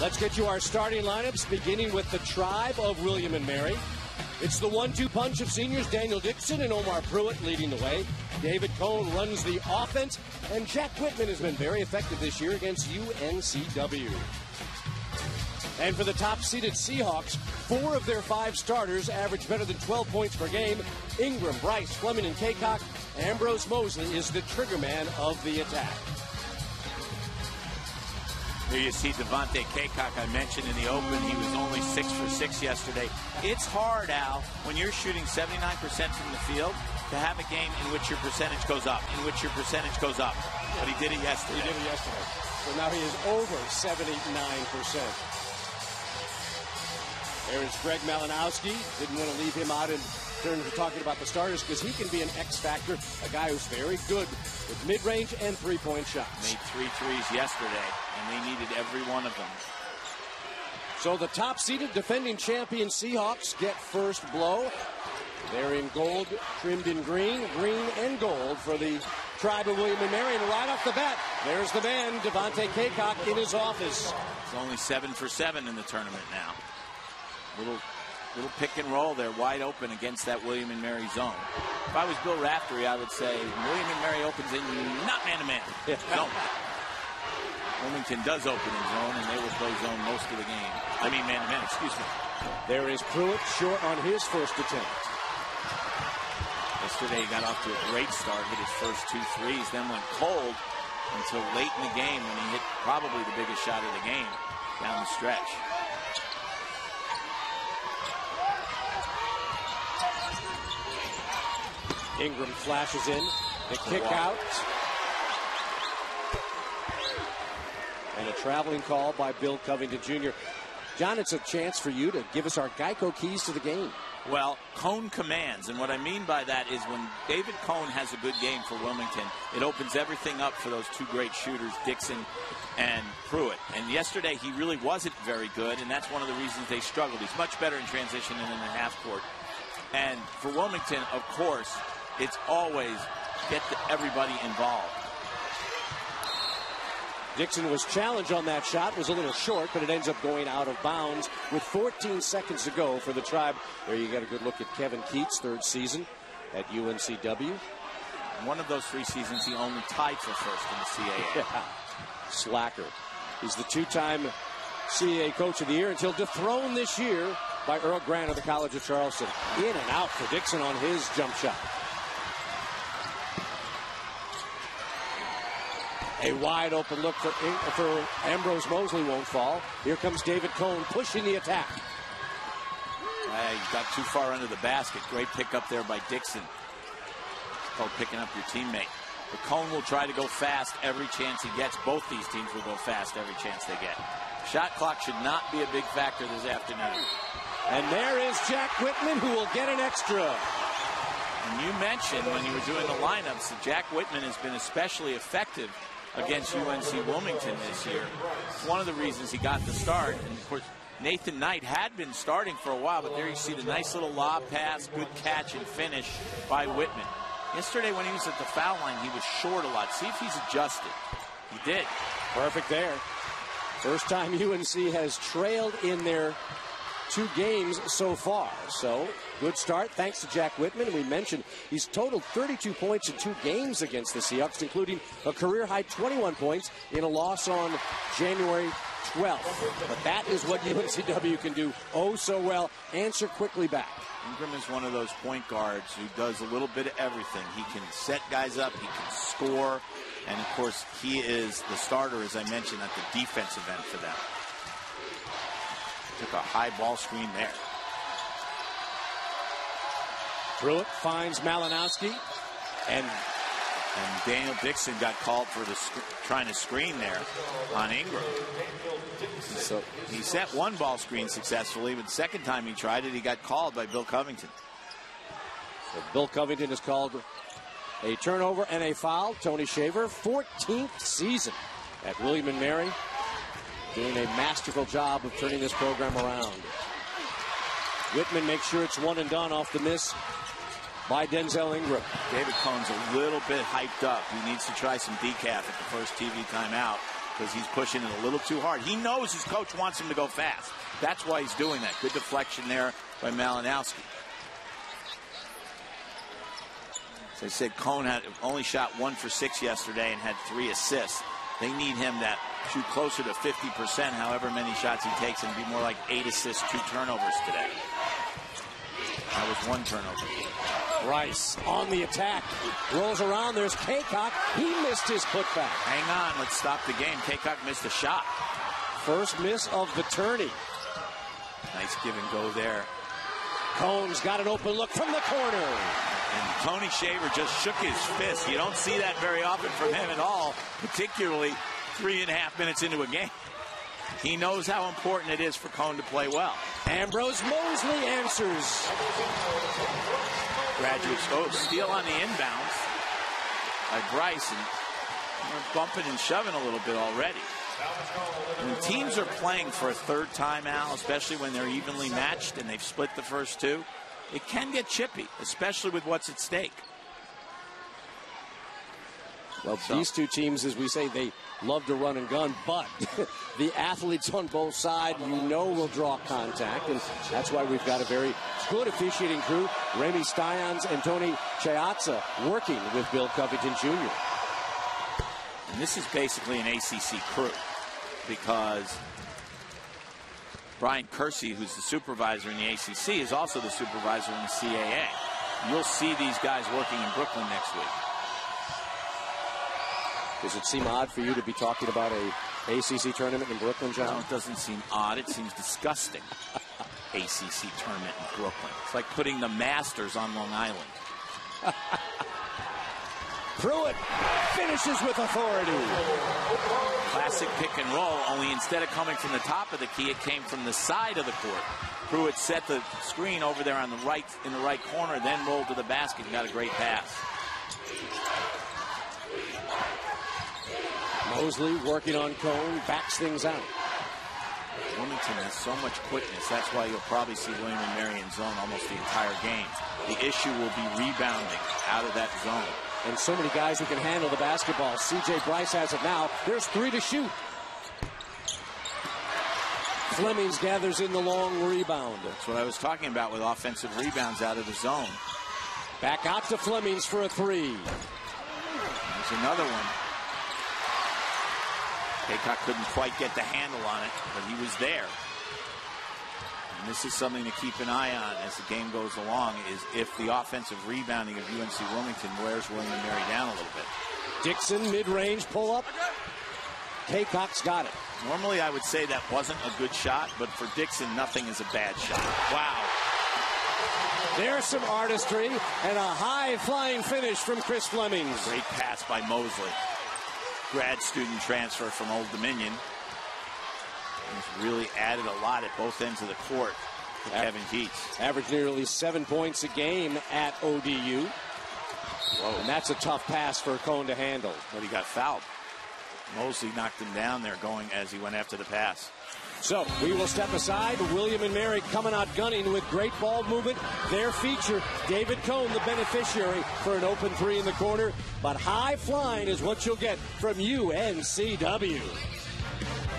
Let's get you our starting lineups, beginning with the Tribe of William and Mary. It's the 1-2 punch of seniors Daniel Dixon and Omar Pruitt leading the way. David Cohn runs the offense, and Jack Whitman has been very effective this year against UNC-W. And for the top-seeded Seahawks, 4 of their 5 starters average better than 12 points per game. Ingram, Bryce, Fleming, and Kaycock. Ambrose Mosley is the trigger man of the attack. Here you see Devontae Kaycock. I mentioned in the open he was only 6 for 6 yesterday. It's hard, Al, when you're shooting 79% from the field to have a game in which your percentage goes up, But he did it yesterday. So now he is over 79%. There's Greg Malinowski. Didn't want to leave him out in terms of talking about the starters because he can be an X factor, a guy who's very good with mid-range and three-point shots. Made 3 threes yesterday, and they needed every one of them. So the top-seeded defending champion Seahawks get first blow. They're in gold, trimmed in green and gold for the Tribe of William and Mary. And right off the bat, there's the man, Devontae Kaycock, in his office. He's only 7 for 7 in the tournament now. Little pick and roll there, wide open against that William and Mary zone. If I was Bill Raftery, I would say William and Mary opens in not man-to-man. Zone. Wilmington does open in zone, and they will play zone most of the game. I mean man-to-man, excuse me. There is Pruitt short on his first attempt. Yesterday he got off to a great start, hit his first 2 threes, then went cold until late in the game when he hit probably the biggest shot of the game down the stretch. Ingram flashes in, the kick out, and a traveling call by Bill Covington Jr. John, it's a chance for you to give us our Geico keys to the game. Well, Cohn commands, and what I mean by that is when David Cohn has a good game for Wilmington, it opens everything up for those 2 great shooters, Dixon and Pruitt. And yesterday he really wasn't very good, and that's one of the reasons they struggled. He's much better in transition and in the half court. And for Wilmington, of course, it's always get everybody involved. Dixon was challenged on that shot, was a little short, but it ends up going out of bounds with 14 seconds to go for the Tribe. There you got a good look at Kevin Keats, 3rd season at UNC-W. One of those 3 seasons, he only tied for first in the CAA. Yeah. Slacker. He's the 2-time CAA Coach of the Year until dethroned this year by Earl Grant of the College of Charleston. In and out for Dixon on his jump shot. A wide open look for Ambrose Mosley won't fall. Here comes David Cohn pushing the attack. He got too far under the basket. Great pick up there by Dixon. It's called picking up your teammate. But Cohn will try to go fast every chance he gets. Both these teams will go fast every chance they get. Shot clock should not be a big factor this afternoon. And there is Jack Whitman, who will get an extra. And you mentioned when you were doing the lineups that Jack Whitman has been especially effective against UNC Wilmington this year. It's one of the reasons he got the start. And of course, Nathan Knight had been starting for a while, but there you see the nice little lob pass, good catch and finish by Whitman. Yesterday when he was at the foul line, he was short a lot. See if he's adjusted. He did. Perfect there. First time UNC has trailed in their 2 games so far. So, good start thanks to Jack Whitman. We mentioned he's totaled 32 points in 2 games against the Seahawks, including a career-high 21 points in a loss on January 12th. But that is what UNC-W can do oh so well. Answer quickly back. Ingram is one of those point guards who does a little bit of everything. He can set guys up, he can score, and of course he is the starter, as I mentioned, at the defensive end for them. Took a high ball screen there. Pruitt finds Malinowski, and Daniel Dixon got called for trying to screen there on Ingram. So he set 1 ball screen successfully, but the second time he tried it, he got called by Bill Covington. So Bill Covington has called a turnover and a foul. Tony Shaver, 14th season at William and Mary, doing a masterful job of turning this program around. Whitman makes sure it's 1 and done off the miss by Denzel Ingram. David Cohn's a little bit hyped up. He needs to try some decaf at the first TV timeout. because he's pushing it a little too hard. He knows his coach wants him to go fast. That's why he's doing that. Good deflection there by Malinowski. As I said, Cone had only shot 1 for 6 yesterday and had 3 assists. They need him to shoot closer to 50%, however many shots he takes, and be more like 8 assists, 2 turnovers today. That was 1 turnover. Rice on the attack. Rolls around. There's Kaycock. He missed his putback. Hang on. Let's stop the game. Kaycock missed a shot. First miss of the tourney. Nice give and go there. Cone's got an open look from the corner. And Tony Shaver just shook his fist. You don't see that very often from him at all, particularly 3.5 minutes into a game. He knows how important it is for Cone to play well. Ambrose Mosley answers. Graduate steal on the inbounds by Bryce, and they're bumping and shoving a little bit already. When teams are playing for a third time, Al, especially when they're evenly matched and they've split the first 2, it can get chippy, especially with what's at stake. Well, these two teams, as we say, they love to run and gun, but the athletes on both sides, will draw contact, and that's why we've got a very good officiating crew. Remy Styons and Tony Chiazza working with Bill Covington Jr. And this is basically an ACC crew, because Brian Kersey, who's the supervisor in the ACC, is also the supervisor in the CAA. You'll see these guys working in Brooklyn next week. Does it seem odd for you to be talking about a ACC tournament in Brooklyn, John? No, it doesn't seem odd. It seems disgusting. ACC tournament in Brooklyn. It's like putting the Masters on Long Island. Pruitt finishes with authority. Classic pick and roll, only instead of coming from the top of the key, it came from the side of the court. Pruitt set the screen over there on the right, in the right corner, then rolled to the basket and got a great pass. Mosley working on Cone, backs things out. Wilmington has so much quickness. That's why you'll probably see William and Mary in zone almost the entire game. The issue will be rebounding out of that zone. And so many guys who can handle the basketball. C.J. Bryce has it now. There's 3 to shoot. Flemings gathers in the long rebound. That's what I was talking about with offensive rebounds out of the zone. Back out to Flemings for a 3. There's another one. Kaycock couldn't quite get the handle on it, but he was there. And this is something to keep an eye on as the game goes along, is if the offensive rebounding of UNC Wilmington wears William and Mary down a little bit. Dixon, mid-range pull-up. Kaycock's got it. Normally I would say that wasn't a good shot, but for Dixon, nothing is a bad shot. Wow. There's some artistry and a high-flying finish from Chris Flemings. Great pass by Mosley. Grad student transfer from Old Dominion. He's really added a lot at both ends of the court for Kevin Keats. Averaged nearly 7 points a game at ODU. Whoa. And that's a tough pass for Cone to handle. But he got fouled. Mosley knocked him down there going as he went after the pass. So we will step aside. William and Mary coming out gunning with great ball movement. Their feature, David Cone, the beneficiary for an open 3 in the corner. But high flying is what you'll get from UNC-W.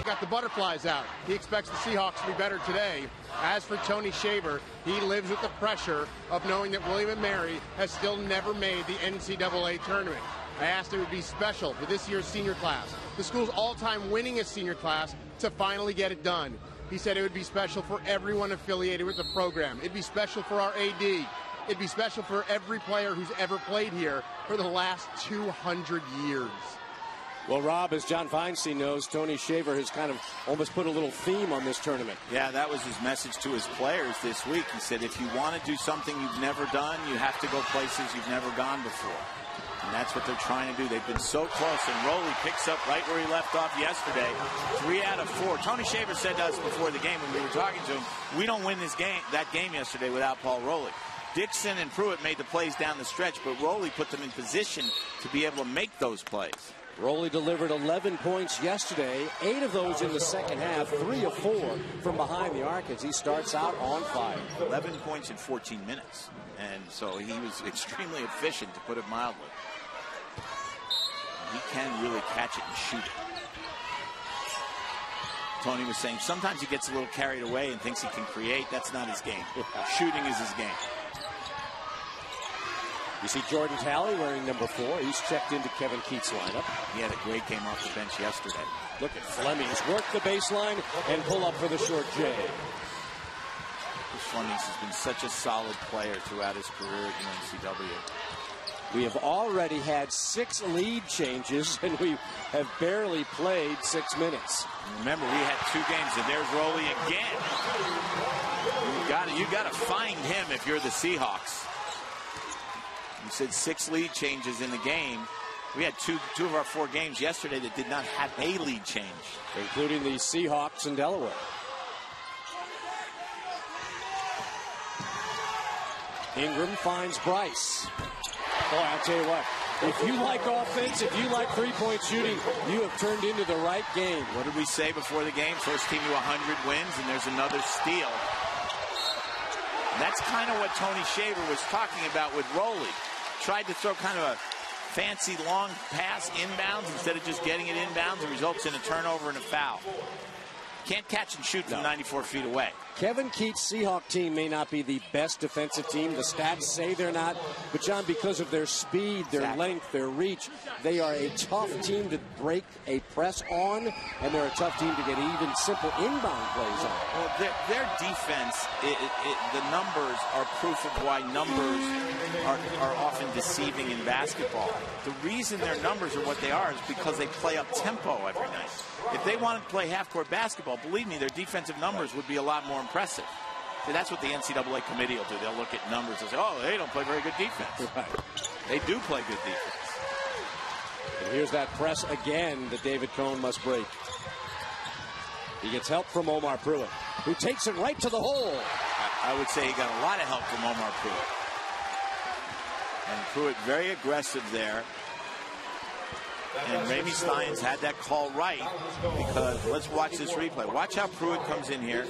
Got the butterflies out. He expects the Seahawks to be better today. As for Tony Shaver, he lives with the pressure of knowing that William and Mary has still never made the NCAA tournament. I asked if it would be special for this year's senior class, the school's all-time winningest senior class, to finally get it done. He said it would be special for everyone affiliated with the program. It'd be special for our AD. It'd be special for every player who's ever played here for the last 200 years. Well, Rob, as John Feinstein knows, Tony Shaver has kind of almost put a little theme on this tournament. Yeah, that was his message to his players this week. He said, if you want to do something you've never done, you have to go places you've never gone before. And that's what they're trying to do. They've been so close, and Rowley picks up right where he left off yesterday. 3 out of 4. Tony Shaver said to us before the game when we were talking to him, we don't win that game yesterday without Paul Rowley. Dixon and Pruitt made the plays down the stretch, but Rowley put them in position to be able to make those plays. Rowley delivered 11 points yesterday, 8 of those in the second half, 3 of 4 from behind the arc as he starts out on fire. 11 points in 14 minutes, and so he was extremely efficient, to put it mildly. He can really catch it and shoot it. Tony was saying, sometimes he gets a little carried away and thinks he can create. That's not his game. Shooting is his game. You see Jordan Talley wearing number 4. He's checked into Kevin Keats' lineup. He had a great game off the bench yesterday. Look at Flemings work the baseline and pull up for the short J. Flemings has been such a solid player throughout his career at UNC-W. We have already had 6 lead changes, and we have barely played 6 minutes. And remember, we had 2 games, and there's Rowley again. You got to find him if you're the Seahawks. You said 6 lead changes in the game. We had two of our 4 games yesterday that did not have a lead change, including the Seahawks in Delaware. Ingram finds Bryce. Boy, I'll tell you what, if you like offense, if you like three-point shooting, you have turned into the right game. What did we say before the game? First team to 100 wins, and there's another steal. And that's kind of what Tony Shaver was talking about with Rowley. Tried to throw kind of a fancy long pass inbounds instead of just getting it inbounds. It results in a turnover and a foul. Can't catch and shoot from 94 feet away. Kevin Keats' Seahawk team may not be the best defensive team. The stats say they're not. But, John, because of their speed, their length, their reach, they are a tough team to break a press on, and they're a tough team to get even simple inbound plays on. Well, their defense, the numbers are proof of why numbers are often deceiving in basketball. The reason their numbers are what they are is because they play up tempo every night. If they wanted to play half-court basketball, believe me, their defensive numbers would be a lot more impressive. See, that's what the NCAA committee will do. They'll look at numbers and say, oh, they don't play very good defense. Right. They do play good defense. And here's that press again that David Cohn must break. He gets help from Omar Pruitt, who takes it right to the hole. I would say he got a lot of help from Omar Pruitt. And Pruitt very aggressive there. And Ramey Steins had that call right, because let's watch this replay. Watch how Pruitt comes in here,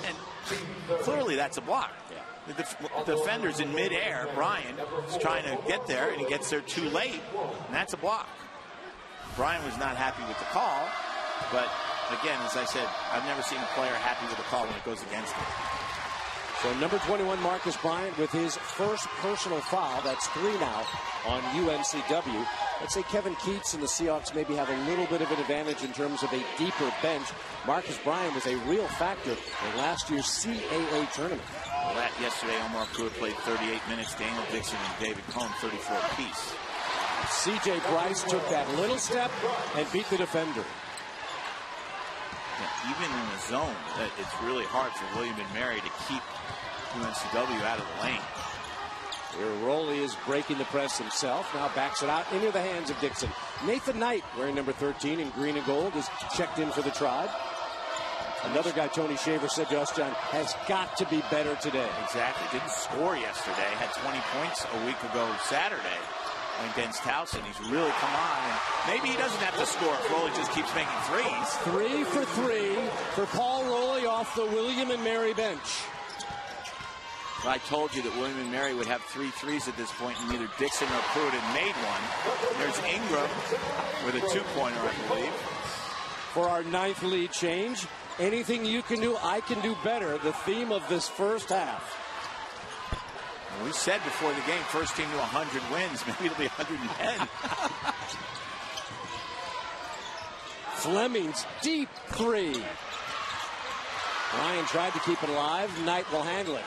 and clearly that's a block. The defender's in midair. Brian is trying to get there, and he gets there too late, and that's a block. Brian was not happy with the call, but again, as I said, I've never seen a player happy with the call when it goes against him. So number 21, Marcus Bryant, with his first personal foul. That's 3 now on UNC-W. Let's say Kevin Keats and the Seahawks maybe have a little bit of an advantage in terms of a deeper bench. Marcus Bryant was a real factor in last year's CAA tournament. Well, yesterday, Omar Pruitt played 38 minutes. Daniel Dixon and David Cohn 34 apiece. C.J. Bryce took that little step and beat the defender. Yeah, even in the zone, it's really hard for William and Mary to keep UNC-W out of the lane. Here Rowley is breaking the press himself. Now backs it out into the hands of Dixon. Nathan Knight, wearing number 13 in green and gold, is checked in for the Tribe. Another guy Tony Shaver said to us, John, has got to be better today. Exactly. Didn't score yesterday. Had 20 points a week ago Saturday against Towson. He's really come on. And maybe he doesn't have to score if Rowley just keeps making threes. 3 for 3 for Paul Rowley off the William and Mary bench. I told you that William and Mary would have 3 threes at this point, and neither Dixon or Pruitt had made one. There's Ingram with a 2-pointer, I believe. For our 9th lead change, anything you can do, I can do better. The theme of this first half. Well, we said before the game, first team to 100 wins. Maybe it'll be 110. Fleming's deep 3. Ryan tried to keep it alive. Knight will handle it.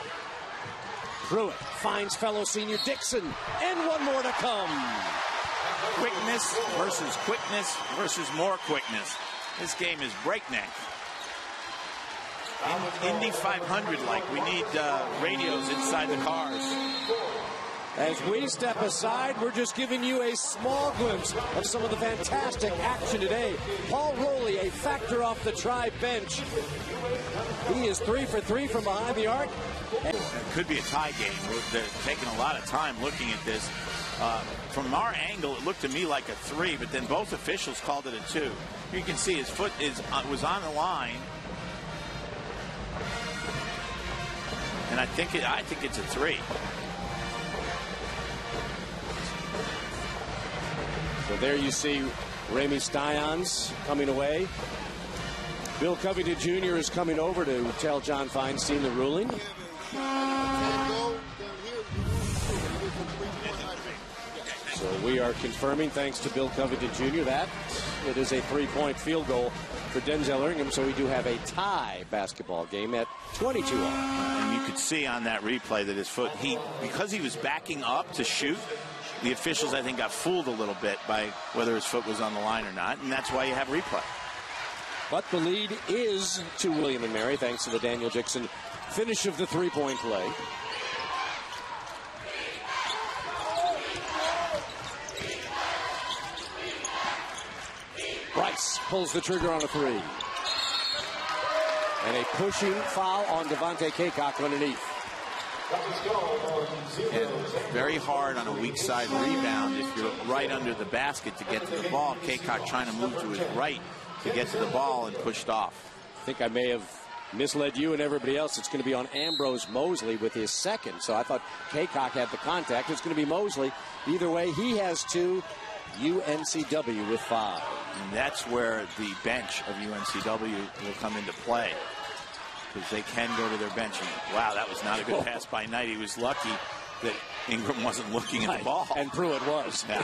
Pruitt finds fellow senior Dixon, and one more to come. Quickness versus more quickness. This game is breakneck. Indy 500 like. We need radios inside the cars. As we step aside, we're just giving you a small glimpse of some of the fantastic action today. Paul Rowley, a factor off the Tribe bench. He is 3 for 3 from behind the arc. It could be a tie game. They're taking a lot of time looking at this. From our angle, it looked to me like a 3, but then both officials called it a 2. You can see his foot was on the line, and I think it's a 3. So there you see Ramey Steins coming away. Bill Covington Jr. is coming over to tell John Feinstein the ruling. So we are confirming, thanks to Bill Covington Jr., that it is a 3-point field goal for Denzel Ingram. So we do have a tie basketball game at 22 all. And you could see on that replay that his foot, because he was backing up to shoot, the officials, I think, got fooled a little bit by whether his foot was on the line or not, and that's why you have replay. But the lead is to William and Mary, thanks to the Daniel Dixon finish of the three-point play. Bryce pulls the trigger on a three. And a pushing foul on Devontae Kaycock underneath. And very hard on a weak side rebound if you're right under the basket to get to the ball. Kaycock trying to move to his right to get to the ball and pushed off. I think I may have misled you and everybody else. It's going to be on Ambrose Mosley with his second. So I thought Kaycock had the contact. It's going to be Mosley. Either way, he has two. UNC-W with 5. And that's where the bench of UNC-W will come into play, because they can go to their bench. And wow, that was not a good pass by Knight. He was lucky that Ingram wasn't looking at the ball. And Pruitt was. Yeah.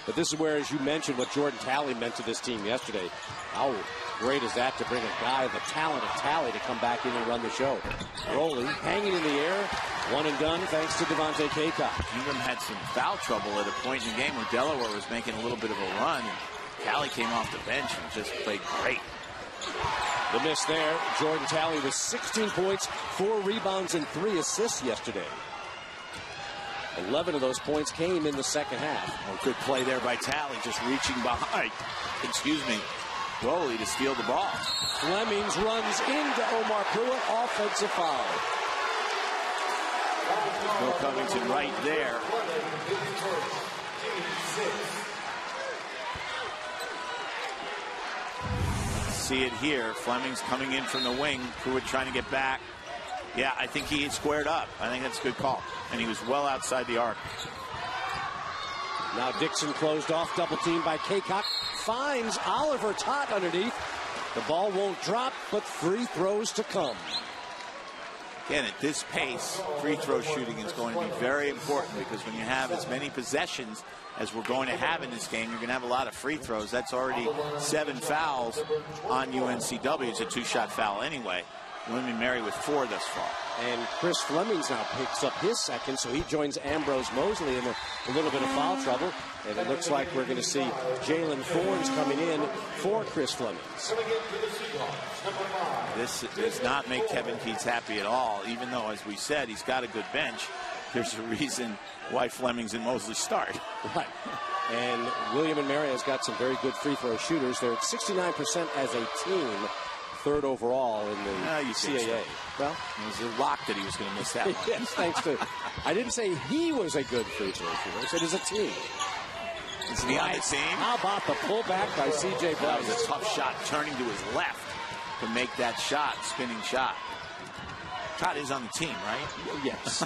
But this is where, as you mentioned, what Jordan Talley meant to this team yesterday. How great is that to bring a guy of the talent of Talley to come back in and run the show? Rolling, hanging in the air, one and done thanks to Devontae Kaycock. Ingram had some foul trouble at a point in the game where Delaware was making a little bit of a run. And Talley came off the bench and just played great. The miss there. Jordan Talley with 16 points, 4 rebounds, and 3 assists yesterday. 11 of those points came in the second half. Oh, good play there by Talley, just reaching behind, goalie to steal the ball. Flemings runs into Omar Pruitt, offensive foul. Bill Covington right there. See it here. Fleming's coming in from the wing. Pruitt trying to get back. Yeah, I think he squared up. I think that's a good call. And he was well outside the arc. Now Dixon closed off, double teamed by Kaycock. Finds Oliver Tott underneath. The ball won't drop, but free throws to come. Again, at this pace, free throw shooting is going to be very important, because when you have as many possessions as we're going to have in this game, you're going to have a lot of free throws. That's already 7 fouls on UNC-W. It's a 2-shot foul anyway. William and Mary with 4 thus far. And Chris Flemings now picks up his second, so he joins Ambrose Mosley in a little bit of foul trouble. And it looks like we're going to see Jalen Thorns coming in for Chris Flemings. This does not make Kevin Keats happy at all, even though, as we said, he's got a good bench. There's a reason why Flemings and Mosley start. Right. And William and Mary has got some very good free throw shooters. They're at 69% as a team. 3rd overall in the CAA. Well, it was a lock that he was going to miss that one. Yes, thanks to. I didn't say he was a good free throw shooter. I said as a team. Is he on the team? How about the pullback by C.J. That was a tough shot, turning to his left to make that shot, spinning shot. Todd is on the team, right? Yes.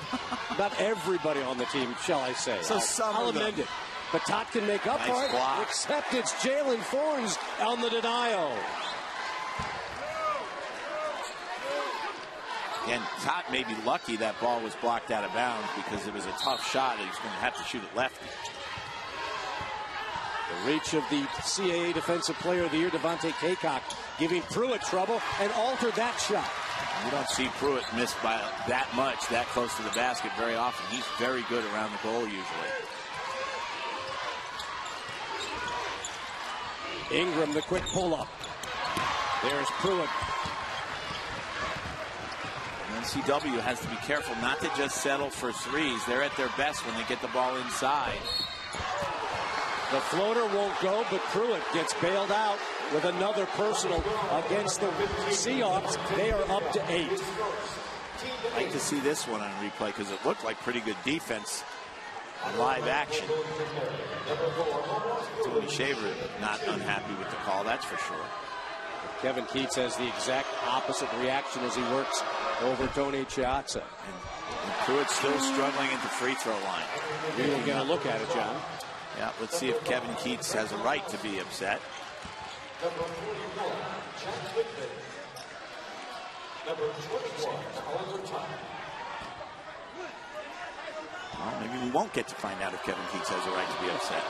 Not everybody on the team, shall I say. So I'll amend it. But Todd can make up for it. Block. Except it's Jalen Thorns on the denial. And Todd may be lucky that ball was blocked out of bounds, because it was a tough shot and he's going to have to shoot it left. The reach of the CAA Defensive Player of the Year, Devontae Kaycock, giving Pruitt trouble and altered that shot. You don't see Pruitt miss by that much, that close to the basket very often. He's very good around the goal usually. Ingram, the quick pull-up. There's Pruitt. UNC-W has to be careful not to just settle for threes. They're at their best when they get the ball inside. The floater won't go, but Pruitt gets bailed out with another personal against the Seahawks. They are up to 8. I'd like to see this one on replay, because it looked like pretty good defense on live action. Tony Shaver not unhappy with the call, that's for sure. Kevin Keats has the exact opposite reaction as he works over Tony Chiazza. And Pruitt's still struggling at the free throw line. We're going to look at it, John. Yeah, let's see if Kevin Keats has a right to be upset. Number 41, Jack Whitman. Number 21, Oliver Thomas. Well, maybe we won't get to find out if Kevin Keats has a right to be upset.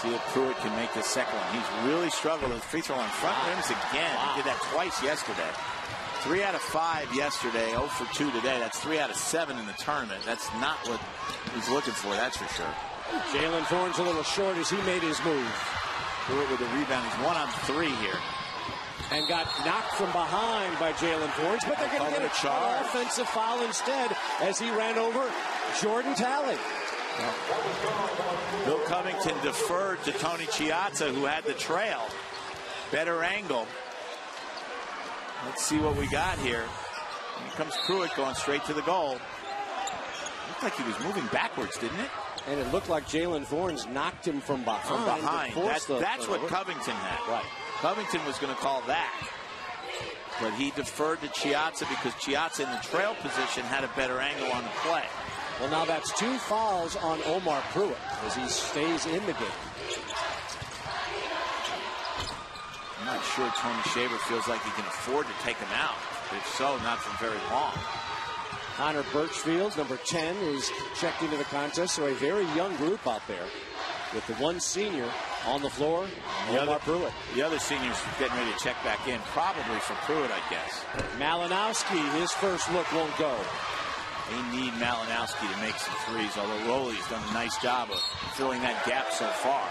See if Pruitt can make the second one. He's really struggled with free throw on front rims again. He did that twice yesterday. 3 out of 5 yesterday, 0 for 2 today. That's 3 out of 7 in the tournament. That's not what he's looking for, that's for sure. Jalen Thorne's a little short as he made his move. Pruitt with the rebound. He's 1 on 3 here. And got knocked from behind by Jalen Thorne, but they're going to get an offensive foul instead as he ran over Jordan Talley. Bill Covington deferred to Tony Chiazza, who had the trail. Better angle. Let's see what we got here. Here comes Pruitt going straight to the goal. Looked like he was moving backwards, didn't it? And it looked like Jalen Thorne's knocked him from behind. That's what Covington had. Right. Covington was going to call that. But he deferred to Chiazza because Chiazza in the trail position had a better angle on the play. Well, now that's 2 fouls on Omar Pruitt as he stays in the game. I'm not sure Tony Shaver feels like he can afford to take him out. If so, not for very long. Connor Birchfield, number 10, is checked into the contest. So a very young group out there with the one senior on the floor, Omar Pruitt. The other seniors getting ready to check back in, probably for Pruitt, I guess. Malinowski, his first look won't go. They need Malinowski to make some threes, although Rowley's done a nice job of filling that gap so far.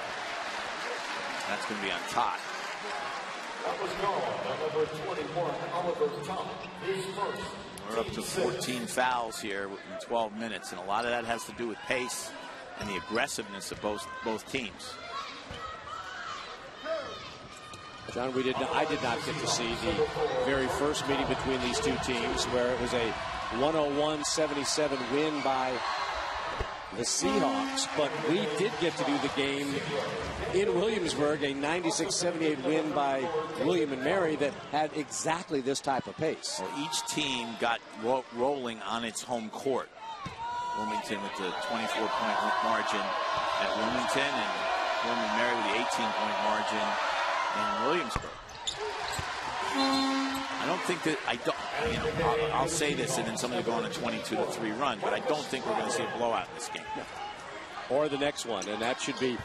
That's going to be on top. That was gone by number 21, Oliver Thomas. His first. We're up to 14 fouls here in 12 minutes, and a lot of that has to do with pace and the aggressiveness of both teams. John, I did not get to see the very first meeting between these two teams where it was a 101-77 win by the Seahawks, but we did get to do the game in Williamsburg, a 96-78 win by William & Mary that had exactly this type of pace. Well, each team got rolling on its home court. Wilmington with the 24-point margin at Wilmington, and William & Mary with the 18-point margin in Williamsburg. I don't think that I'll say this and then somebody go on a 22-3 run, but I don't think we're going to see a blowout in this game. Or the next one, and that should be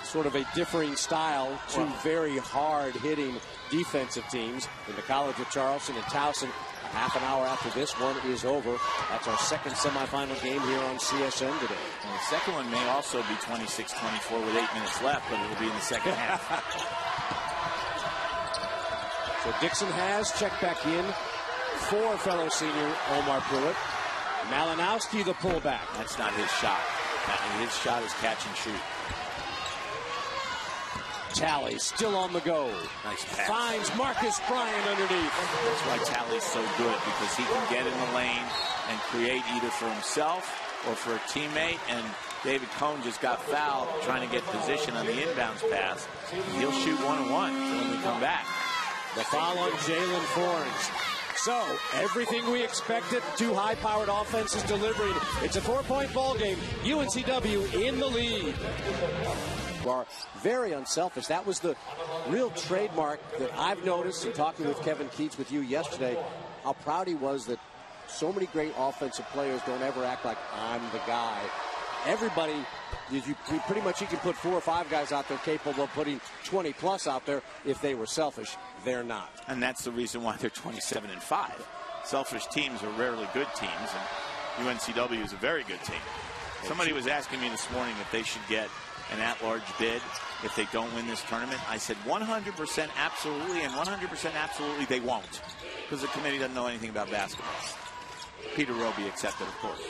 sort of a differing style. Two very hard-hitting defensive teams in the College of Charleston and Towson. A half an hour after this one is over. That's our second semifinal game here on CSN today. And the second one may also be 26-24 with 8 minutes left, but it'll be in the second half. So Dixon has checked back in for fellow senior Omar Pruitt. Malinowski, the pullback. That's not his shot. His shot is catch and shoot. Talley still on the go. Nice pass. Finds Marcus Bryant underneath. That's why Talley's so good, because he can get in the lane and create either for himself or for a teammate. And David Cohn just got fouled trying to get position on the inbounds pass. He'll shoot 1-1 when we come back. The foul on Jalen Thorne. So, everything we expected, two high-powered offenses delivering. It's a 4-point ball game. UNC-W in the lead. Are very unselfish. That was the real trademark that I've noticed in talking with Kevin Keats with you yesterday, how proud he was that so many great offensive players don't ever act like I'm the guy. Everybody, you pretty much you can put 4 or 5 guys out there capable of putting 20 plus out there if they were selfish. They're not. And that's the reason why they're 27-5. Selfish teams are rarely good teams, and UNC-W is a very good team. Somebody was asking me this morning if they should get an at-large bid if they don't win this tournament. I said 100% absolutely, and 100% absolutely they won't, because the committee doesn't know anything about basketball. Peter Roby accepted, of course.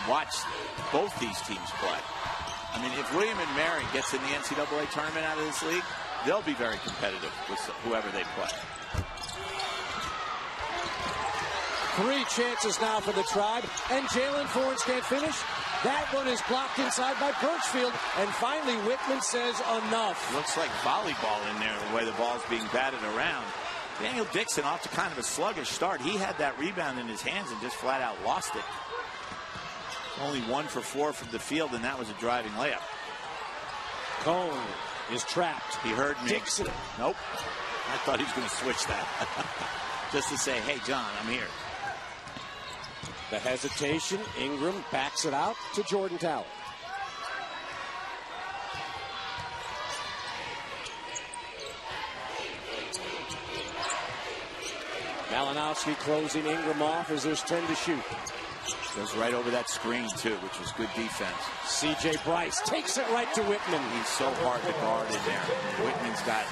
Watch both these teams play. I mean, if William & Mary gets in the NCAA tournament out of this league, they'll be very competitive with whoever they play. 3 chances now for the Tribe, and Jalen Thorne can't finish. That one is blocked inside by Birchfield, and finally Whitman says enough. Looks like volleyball in there, the way the ball's being batted around. Daniel Dixon off to kind of a sluggish start. He had that rebound in his hands and just flat out lost it. Only 1 for 4 from the field, and that was a driving layup. Cone is trapped. He heard me. Dixon. Nope. I thought he was going to switch that. Just to say, hey, John, I'm here. The hesitation. Ingram backs it out to Jordan Talley. Malinowski closing Ingram off as there's 10 to shoot. Goes right over that screen, too, which was good defense. C.J. Bryce takes it right to Whitman. He's so hard to guard in there. Whitman's got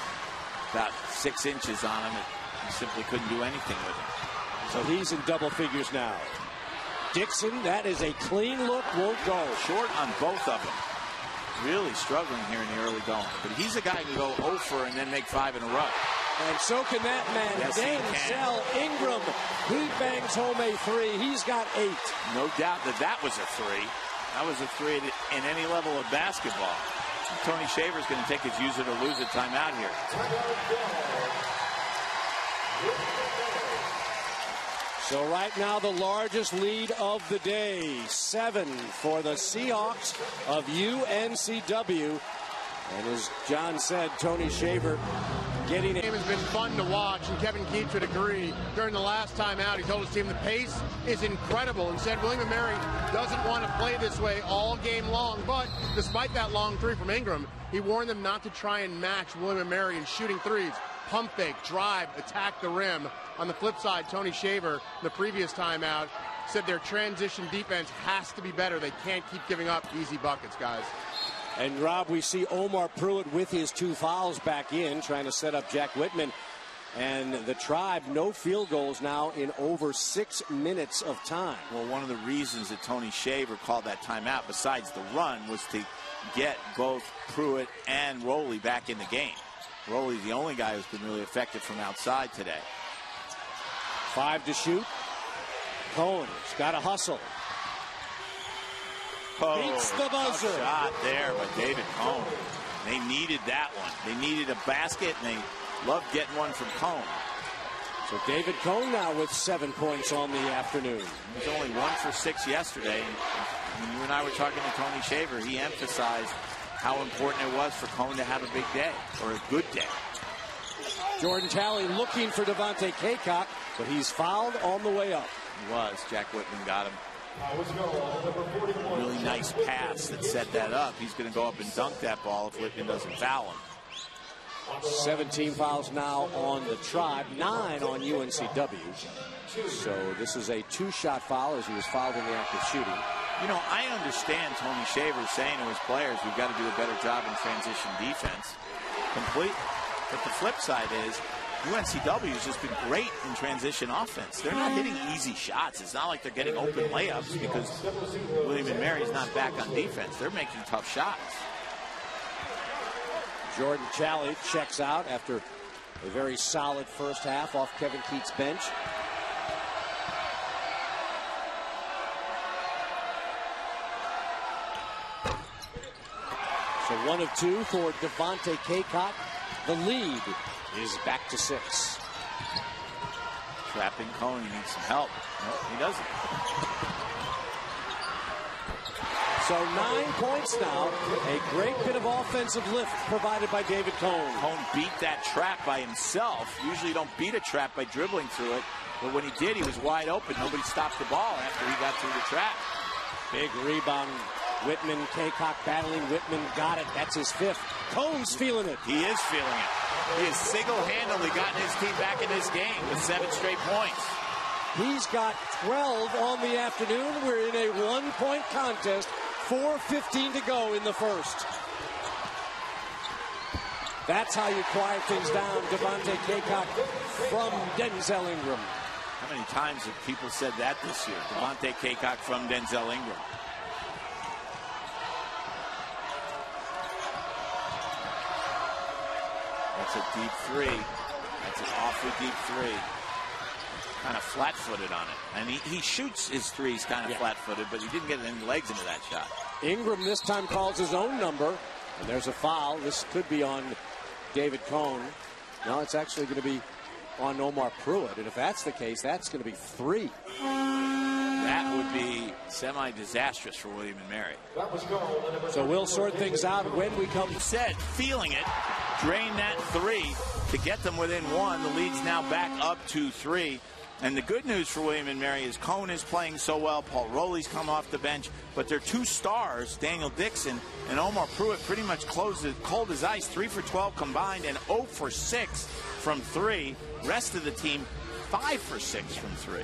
about 6 inches on him. He simply couldn't do anything with him. So he's in double figures now. Dixon, that is a clean look, won't go. Short on both of them. Really struggling here in the early going. But he's a guy who can go 0 for and then make 5 in a row. And so can that man, yes, Denzel Ingram. He bangs home a 3. He's got 8. No doubt that was a 3. That was a 3 in any level of basketball. Tony Shaver's going to take his use it or lose it timeout here. So right now the largest lead of the day, 7 for the Seahawks of UNC-W. And as John said, Tony Shaver getting it. The game has been fun to watch, and Kevin Keats would agree. During the last time out, he told his team the pace is incredible and said William & Mary doesn't want to play this way all game long. But despite that long 3 from Ingram, he warned them not to try and match William & Mary in shooting threes. Pump fake, drive, attack the rim. On the flip side, Tony Shaver, the previous timeout, said their transition defense has to be better. They can't keep giving up easy buckets, guys. And Rob, we see Omar Pruitt with his 2 fouls back in, trying to set up Jack Whitman. And the Tribe, no field goals now in over 6 minutes of time. Well, one of the reasons that Tony Shaver called that timeout, besides the run, was to get both Pruitt and Rowley back in the game. Rowley's the only guy who's been really effective from outside today. 5 to shoot. Cohen's got to hustle. Beats the buzzer. Shot there by David Cone. They needed that one. They needed a basket, and they loved getting one from Cone. So David Cone now with 7 points on the afternoon. He was only 1 for 6 yesterday. When you and I were talking to Tony Shaver, he emphasized how important it was for Cone to have a big day, or a good day. Jordan Talley looking for Devontae Kaycock, but he's fouled on the way up. He was. Jack Whitman got him. Really nice pass that set that up. He's going to go up and dunk that ball if Whitman doesn't foul him. 17 fouls now on the Tribe, 9 on UNC-W. So this is a 2-shot foul as he was fouled in the act of shooting. You know, I understand Tony Shaver saying to his players, we've got to do a better job in transition defense. Completely. But the flip side is, UNC-W has just been great in transition offense. They're not hitting easy shots. It's not like they're getting open layups because William & Mary's not back on defense. They're making tough shots. Jordan Talley checks out after a very solid first half off Kevin Keats' bench. So 1 of 2 for Devontae Kaycock. The lead is back to 6. Trapping Cone, he needs some help. No, he doesn't. So 9 points now. A great bit of offensive lift provided by David Cone. Cone beat that trap by himself. Usually you don't beat a trap by dribbling through it. But when he did, he was wide open. Nobody stopped the ball after he got through the trap. Big rebound. Whitman, Kaycock battling. Whitman got it. That's his 5th. Cone's feeling it. He is feeling it. He has single-handedly gotten his team back in this game with 7 straight points. He's got 12 on the afternoon. We're in a 1-point contest. 4:15 to go in the first. That's how you quiet things down. Devontae Kaycock from Denzel Ingram. How many times have people said that this year? Devontae Kaycock from Denzel Ingram. That's a deep 3. That's an awfully deep 3. Kind of flat-footed on it. And he shoots his threes kind of flat-footed, but he didn't get any legs into that shot. Ingram this time calls his own number. And there's a foul. This could be on David Cone. No, it's actually going to be on Omar Pruitt. And if that's the case, that's going to be 3. That would be semi-disastrous for William and Mary. So we'll sort things out when we come. Said, feeling it, drain that 3 to get them within 1. The lead's now back up to 3. And the good news for William and Mary is Cone is playing so well. Paul Rowley's come off the bench. But their 2 stars, Daniel Dixon and Omar Pruitt, pretty much closed it cold as ice. 3 for 12 combined and 0 for 6 from 3. Rest of the team, 5 for 6 from 3.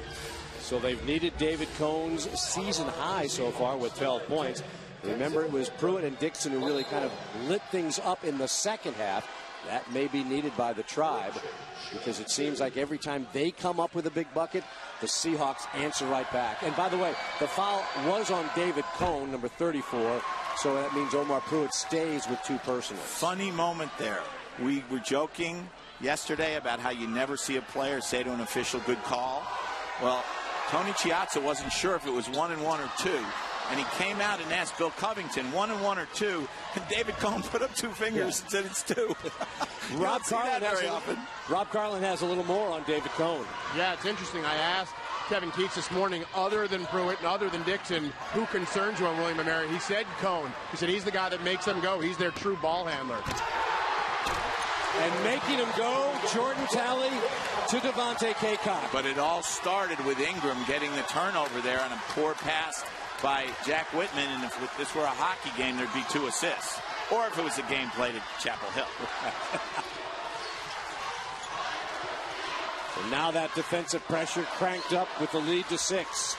So they've needed David Cone's season high so far with 12 points. Remember, it was Pruitt and Dixon who really kind of lit things up in the second half. That may be needed by the Tribe, because it seems like every time they come up with a big bucket, the Seahawks answer right back. And by the way, the foul was on David Cone, number 34, so that means Omar Pruitt stays with 2 personals. Funny moment there. We were joking yesterday about how you never see a player say to an official, good call. Well, Tony Chiazza wasn't sure if it was 1 and 1 or 2. And he came out and asked Bill Covington, 1 and 1 or 2, and David Cone put up 2 fingers and said it's 2. Rob Carlin has a little more on David Cone. Yeah, it's interesting. I asked Kevin Keats this morning, other than Pruitt and other than Dixon, who concerns you on William and Mary? He said Cone. He said he's the guy that makes them go. He's their true ball handler. And making him go, Jordan Talley to Devontae Kaycock. But it all started with Ingram getting the turnover there on a poor pass by Jack Whitman, and if this were a hockey game, there'd be 2 assists. Or if it was a game played at Chapel Hill. And now that defensive pressure cranked up with the lead to 6.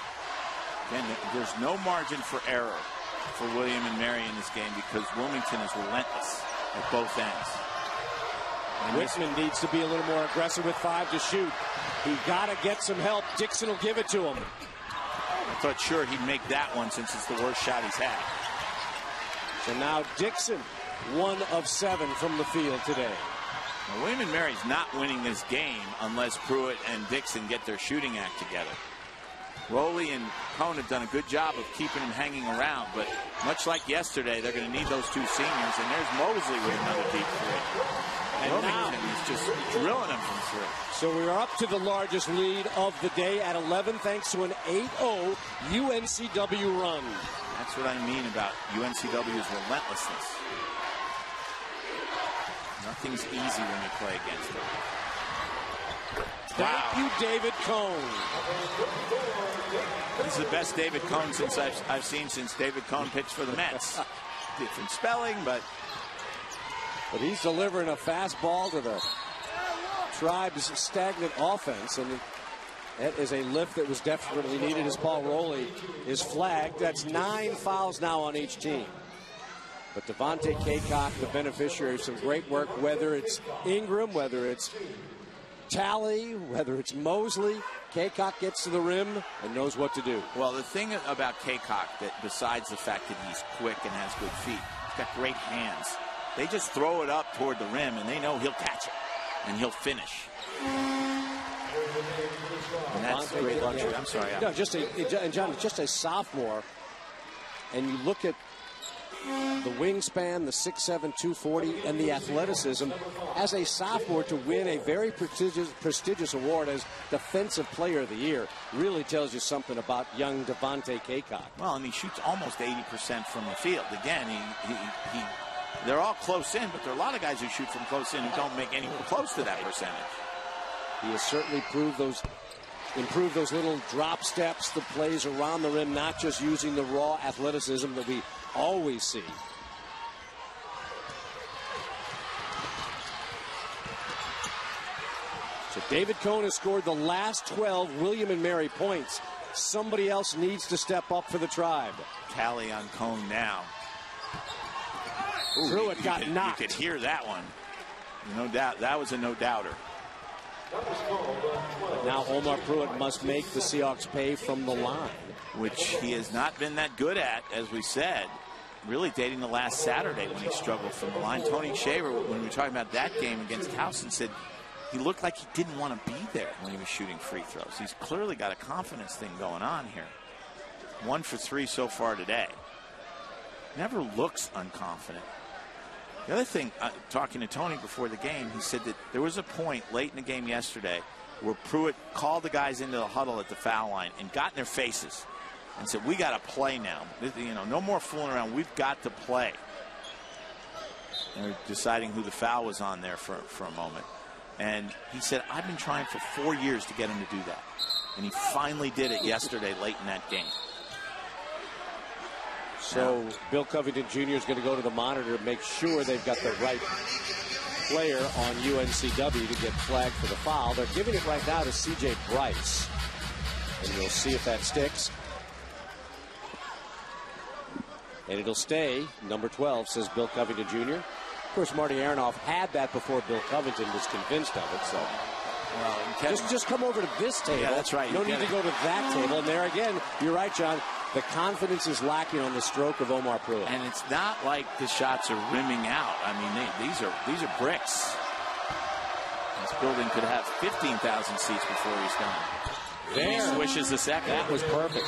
Again, there's no margin for error for William and Mary in this game because Wilmington is relentless at both ends. And Whitman needs to be a little more aggressive with 5 to shoot. He got to get some help. Dixon will give it to him. I thought sure he'd make that one since it's the worst shot he's had. So now Dixon, 1 of 7 from the field today. Now, William and Mary's not winning this game unless Pruitt and Dixon get their shooting act together. Rowley and Cone have done a good job of keeping him hanging around, but much like yesterday, they're going to need those 2 seniors, and there's Mosley with another deep 3. And Wilmington is just drilling him from 3. So we are up to the largest lead of the day at 11, thanks to an 8-0 UNC-W run. That's what I mean about UNC-W's relentlessness. Nothing's easy when you play against them. Thank you, David Cone. This is the best David Cone since I've seen since David Cone pitched for the Mets. Different spelling, but he's delivering a fastball to the Tribe's stagnant offense, and that is a lift that was desperately needed as Paul Rowley is flagged. That's 9 fouls now on each team. But Devontae Kaycock, the beneficiary of some great work, whether it's Ingram, whether it's Talley, whether it's Mosley, Kaycock gets to the rim and knows what to do. Well, the thing about Kaycock, that besides the fact that he's quick and has good feet, he's got great hands. They just throw it up toward the rim, and they know he'll catch it, and he'll finish. And that's a great luxury. I'm sorry. No, John, just a sophomore, and you look at the wingspan, the 6'7", 240, and the athleticism as a sophomore to win a very prestigious award as Defensive Player of the Year really tells you something about young Devontae Kaycock. Well, and he shoots almost 80% from the field. Again, they're all close in, but there are a lot of guys who shoot from close in who don't make anywhere close to that percentage. He has certainly improved those little drop steps, the plays around the rim, not just using the raw athleticism that we always see. So David Cone has scored the last 12 William and Mary points. Somebody else needs to step up for the Tribe. Tally on Cone now. Pruitt got knocked. You could hear that one. No doubt. That was a no-doubter. Now Omar Pruitt must make the Seahawks pay from the line, which he has not been that good at, as we said, really dating the last Saturday when he struggled from the line. Tony Shaver, when we were talking about that game against Towson, said he looked like he didn't want to be there when he was shooting free throws. He's clearly got a confidence thing going on here. 1 for 3 so far today. Never looks unconfident. The other thing, talking to Tony before the game, he said that there was a point late in the game yesterday where Pruitt called the guys into the huddle at the foul line and got in their faces and said, we got to play now. You know, no more fooling around. We've got to play. And they're deciding who the foul was on there for a moment. And he said, I've been trying for 4 years to get him to do that. And he finally did it yesterday late in that game. So Bill Covington Jr. is going to go to the monitor to make sure they've got the right player on UNC-W to get flagged for the foul. They're giving it right now to C.J. Bryce. And you'll see if that sticks. And it'll stay. Number 12, says Bill Covington Jr. Of course, Marty Aronoff had that before Bill Covington was convinced of it. So well, just come over to this table. Yeah, that's right. No need to go to that table. And there again, you're right, John. The confidence is lacking on the stroke of Omar Pruitt. And it's not like the shots are rimming out. I mean, these are bricks. This building could have 15,000 seats before he's done. There. He swishes the second. That was perfect.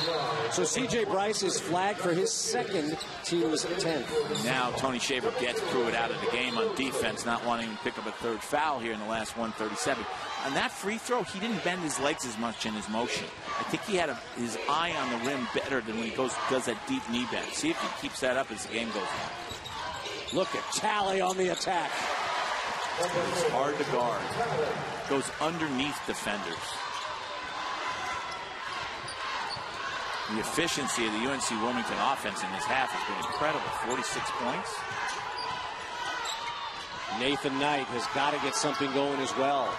So C.J. Bryce is flagged for his second, team's 10th. Now Tony Shaver gets Pruitt out of the game on defense, not wanting to pick up a third foul here in the last 1:37. On that free throw, he didn't bend his legs as much in his motion. I think he had his eye on the rim better than when he does that deep knee bend. See if he keeps that up as the game goes on. Look at Talley on the attack. It's hard to guard. Goes underneath defenders. The efficiency of the UNC Wilmington offense in this half has been incredible. 46 points. Nathan Knight has got to get something going as well.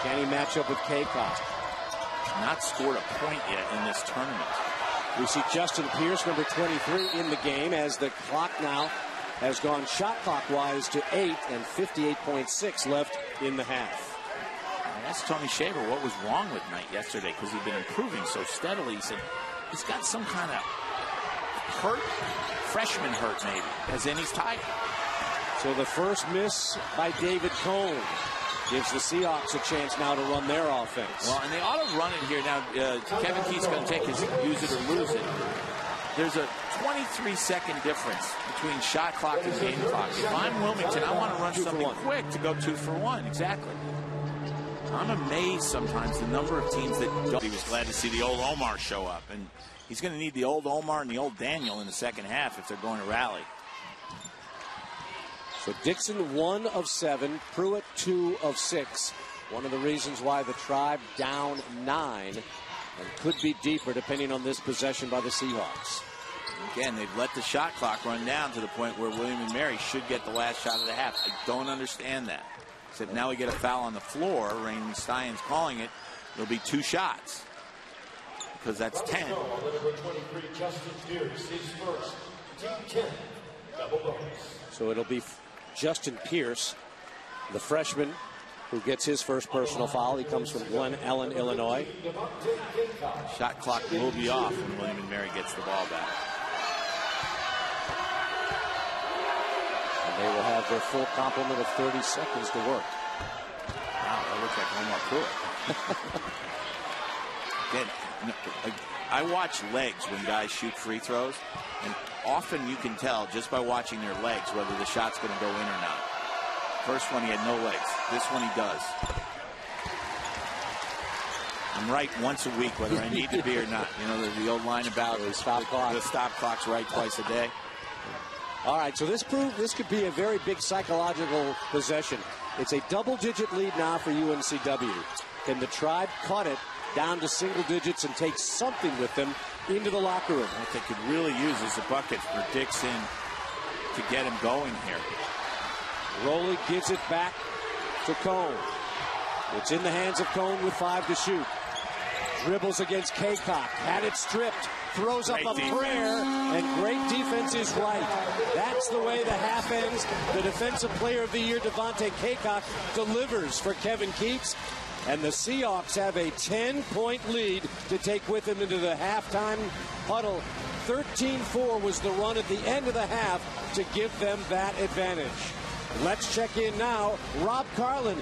Can he match up with Kaycock? Not scored a point yet in this tournament. We see Justin Pierce, number 23, in the game as the clock now has gone shot clock-wise to 8 and 58.6 left in the half. I asked Tony Shaver what was wrong with Knight yesterday because he'd been improving so steadily. He said, he's got some kind of hurt, freshman hurt maybe, as in he's tired. So the first miss by David Cone gives the Seahawks a chance now to run their offense. Well, and they ought to run it here. Now, Kevin Keith's going to take his use it or lose it. There's a 23-second difference between shot clock and game clock. If I'm Wilmington, I want to run something quick to go 2 for 1. Exactly. I'm amazed sometimes the number of teams that don't. He was glad to see the old Omar show up, and he's going to need the old Omar and the old Daniel in the second half if they're going to rally. So Dixon 1 of 7, Pruitt 2 of 6. One of the reasons why the Tribe down 9 and could be deeper depending on this possession by the Seahawks. Again, they've let the shot clock run down to the point where William and Mary should get the last shot of the half. I don't understand that. Except now we get a foul on the floor. Raymond Stein's calling it. There'll be 2 shots because that's 10. So it'll be Justin Pierce, the freshman, who gets his first personal foul. He comes from Glen Ellen, Illinois. Shot clock will be off when William and Mary gets the ball back. And they will have their full complement of 30 seconds to work. Wow, that looks like Omar Pruitt. Again, I watch legs when guys shoot free throws, and often you can tell just by watching their legs whether the shot's going to go in or not. First one, he had no legs. This one, he does. I'm right once a week, whether I need to be or not. You know, the old line about the stop clock's right twice a day. All right, so this could be a very big psychological possession. It's a double-digit lead now for UNC-W. Can the Tribe cut it down to single digits and take something with them into the locker room? What they could really use is a bucket for Dixon to get him going here. Rowley gives it back to Cone. It's in the hands of Cone with 5 to shoot. Dribbles against Kaycock. Had it stripped. Throws up a prayer. And great defense is right. That's the way the half ends. The Defensive Player of the Year, Devontae Kaycock, delivers for Kevin Keats. And the Seahawks have a 10-point lead to take with them into the halftime huddle. 13-4 was the run at the end of the half to give them that advantage. Let's check in now. Rob Carlin.